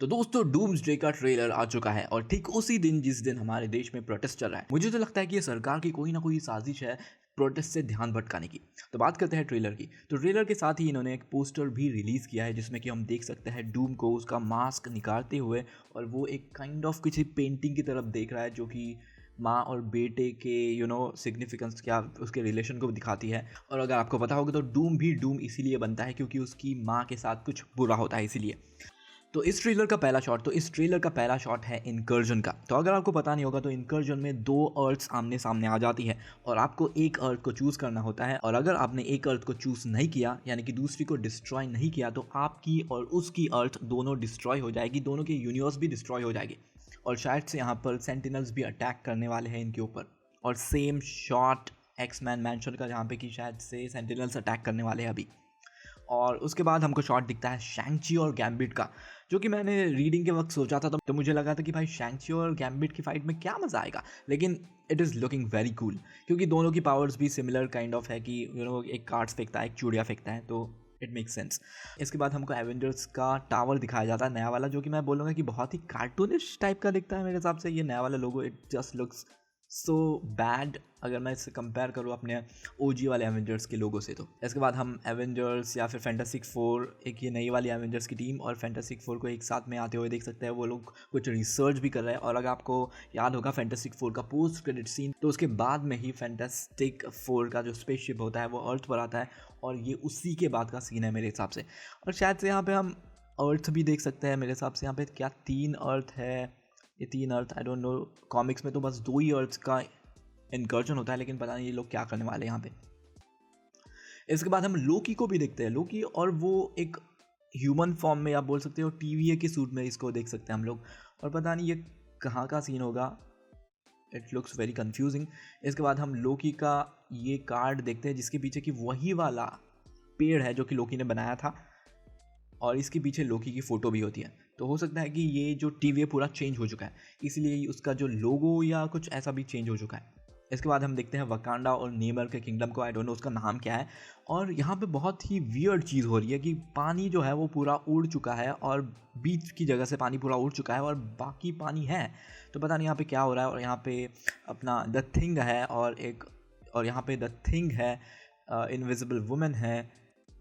तो दोस्तों डूम्सडे का ट्रेलर आ चुका है और ठीक उसी दिन जिस दिन हमारे देश में प्रोटेस्ट चल रहा है। मुझे तो लगता है कि ये सरकार की कोई ना कोई साजिश है प्रोटेस्ट से ध्यान भटकाने की। तो बात करते हैं ट्रेलर की। तो ट्रेलर के साथ ही इन्होंने एक पोस्टर भी रिलीज़ किया है जिसमें कि हम देख सकते हैं डूम को उसका मास्क निकालते हुए, और वो एक काइंड ऑफ किसी पेंटिंग की तरफ देख रहा है जो कि माँ और बेटे के सिग्निफिकेंस क्या उसके रिलेशन को दिखाती है। और अगर आपको पता होगा तो डूम भी डूम इसीलिए बनता है क्योंकि उसकी माँ के साथ कुछ बुरा होता है इसीलिए। तो इस ट्रेलर का पहला शॉट है इनकर्जन का। तो अगर आपको पता नहीं होगा तो इनकर्जन में दो अर्थ्स आमने सामने आ जाती है और आपको एक अर्थ को चूज़ करना होता है, और अगर आपने एक अर्थ को चूज़ नहीं किया यानी कि दूसरी को डिस्ट्रॉय नहीं किया तो आपकी और उसकी अर्थ दोनों डिस्ट्रॉय हो जाएगी, दोनों के यूनिवर्स भी डिस्ट्रॉय हो जाएगी। और शायद से यहाँ पर सेंटिनल्स भी अटैक करने वाले हैं इनके ऊपर। और सेम शॉट एक्समैन मैंशन का जहाँ पे कि शायद से सेंटिनल्स अटैक करने वाले हैं अभी। और उसके बाद हमको शॉट दिखता है शैंग-ची और गैम्बिट का, जो कि मैंने रीडिंग के वक्त सोचा था तो मुझे लगा था कि भाई शैंग-ची और गैम्बिट की फाइट में क्या मज़ा आएगा, लेकिन it is looking very cool क्योंकि दोनों की पावर्स भी सिमिलर काइंड ऑफ है कि एक कार्ड्स फेंकता है, एक चूड़िया फेंकता है, तो इट मेक्स सेंस। इसके बाद हमको एवेंजर्स का टावर दिखाया जाता है नया वाला, जो कि मैं बोलूँगा कि बहुत ही कार्टूनिश टाइप का दिखता है मेरे हिसाब से। ये नया वाला logo it just looks so bad अगर मैं इससे कंपेयर करूँ अपने ओजी वाले एवेंजर्स के लोगों से। तो इसके बाद हम एवेंजर्स या फिर फैंटास्टिक फोर, एक ये नई वाली एवेंजर्स की टीम और फैंटास्टिक फोर को एक साथ में आते हुए देख सकते हैं। वो लोग कुछ रिसर्च भी कर रहे हैं, और अगर आपको याद होगा फैंटास्टिक फोर का पोस्ट क्रेडिट सीन, तो उसके बाद में ही फैंटास्टिक फोर का जो स्पेसशिप होता है वो अर्थ पर आता है, और ये उसी के बाद का सीन है मेरे हिसाब से। और शायद से यहाँ पे हम अर्थ भी देख सकते हैं मेरे हिसाब से। यहाँ पे क्या 3 अर्थ है? ये 3 अर्थ आई डोंट नो। कॉमिक्स में तो बस 2 ही अर्थ का इनकर्जन होता है, लेकिन पता नहीं ये लोग क्या करने वाले हैं यहाँ पे। इसके बाद हम लोकी को भी देखते हैं। लोकी, और वो एक ह्यूमन फॉर्म में आप बोल सकते हो टीवीए के सूट में इसको देख सकते हैं हम लोग, और पता नहीं ये कहाँ का सीन होगा। It looks very confusing. इसके बाद हम लोकी का ये कार्ड देखते हैं जिसके पीछे की वही वाला पेड़ है जो कि लोकी ने बनाया था, और इसके पीछे लोकी की फ़ोटो भी होती है। तो हो सकता है कि ये जो टीवी है पूरा चेंज हो चुका है, इसलिए उसका जो लोगो या कुछ ऐसा भी चेंज हो चुका है। इसके बाद हम देखते हैं वकांडा और नेमर के किंगडम को। आई डोंट नो उसका नाम क्या है। और यहाँ पे बहुत ही वियर्ड चीज़ हो रही है कि पानी जो है वो पूरा उड़ चुका है, और बीच की जगह से पानी पूरा उड़ चुका है और बाकी पानी है। तो पता नहीं यहाँ पे क्या हो रहा है। और यहाँ पे अपना द थिंग है, और यहाँ पे द थिंग है, इनविजिबल वुमेन है,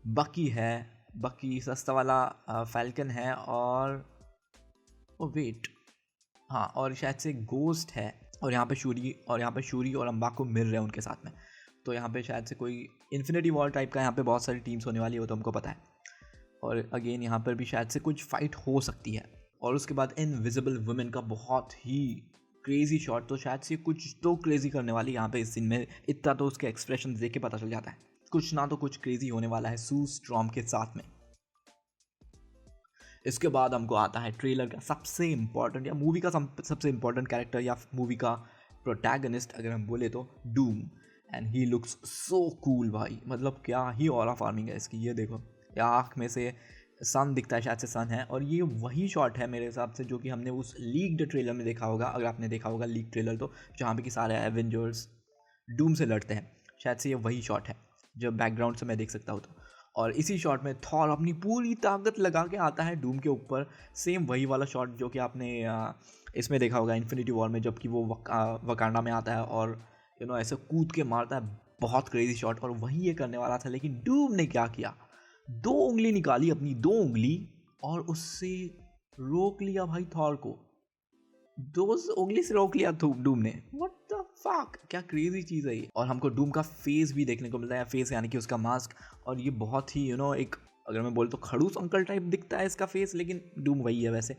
बकी है, बकी सस्ता वाला फैल्कन है, और ओ वेट, हाँ, और शायद से गोस्ट है। और यहाँ पे शूरी और अम्बाको मिल रहे हैं उनके साथ में। तो यहाँ पे शायद से कोई इन्फिनिटी वॉर टाइप का यहाँ पे बहुत सारी टीम्स होने वाली हो, तो हमको पता है। और अगेन यहाँ पर भी शायद से कुछ फाइट हो सकती है। और उसके बाद इनविजिबल वुमेन का बहुत ही क्रेजी शॉट। तो शायद से कुछ तो क्रेजी करने वाली यहाँ पे इस सीन में, इतना तो उसके एक्सप्रेशन देख के पता चल जाता है कुछ ना तो कुछ क्रेजी होने वाला है सू स्ट्रॉम के साथ में। इसके बाद हमको आता है ट्रेलर का सबसे इम्पॉर्टेंट या मूवी का सबसे इम्पॉर्टेंट कैरेक्टर या मूवी का प्रोटैगनिस्ट अगर हम बोले तो Doom. And he looks so cool भाई, मतलब क्या ही ऑरा फार्मिंग है इसकी। ये देखो, या आँख में से सन दिखता है, शायद से सन है। और ये वही शॉट है मेरे हिसाब से जो कि हमने उस लीक्ड ट्रेलर में देखा होगा, अगर आपने देखा होगा लीक ट्रेलर, तो जहाँ पे कि सारे एवेंजर्स डूम से लड़ते हैं। शायद से ये वही शॉट है जो बैकग्राउंड से मैं देख सकता हूँ। तो और इसी शॉट में थॉर अपनी पूरी ताकत लगा के आता है डूम के ऊपर। सेम वही वाला शॉट जो कि आपने इसमें देखा होगा इन्फिनिटी वॉर में, जबकि वो वकांडा में आता है और ऐसे कूद के मारता है। बहुत क्रेजी शॉट, और वही ये करने वाला था, लेकिन डूम ने क्या किया, 2 उंगली निकाली, अपनी 2 उंगली, और उससे रोक लिया भाई थॉर को। 2 उंगली से रोक लिया डूम ने। व्हाट द फक, क्या क्रेजी चीज़ है ये। और हमको डूम का फेस भी देखने को मिलता है, फेस यानी कि उसका मास्क। और ये बहुत ही एक, अगर मैं बोल तो खड़ूस अंकल टाइप दिखता है इसका फेस, लेकिन डूम वही है वैसे।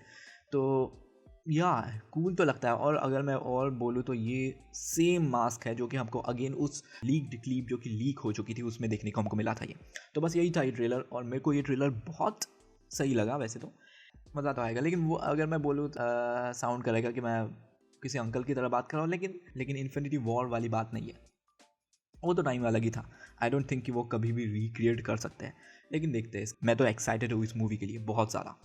तो या कूल तो लगता है। और अगर मैं और बोलूँ तो ये सेम मास्क है जो कि हमको अगेन उस लीक्ड क्लिप जो कि लीक हो चुकी थी उसमें देखने को हमको मिला था ये। तो बस यही था ये ट्रेलर, और मेरे को ये ट्रेलर बहुत सही लगा। वैसे तो मज़ा तो आएगा, लेकिन वो अगर मैं बोलूँ साउंड करेगा कि मैं किसी अंकल की तरह बात कर रहा हूँ, लेकिन इन्फिनिटी वॉर वाली बात नहीं है। वो तो टाइम अलग ही था। आई डोंट थिंक कि वो कभी भी रिक्रिएट कर सकते हैं, लेकिन देखते हैं। मैं तो एक्साइटेड हूँ इस मूवी के लिए बहुत ज़्यादा।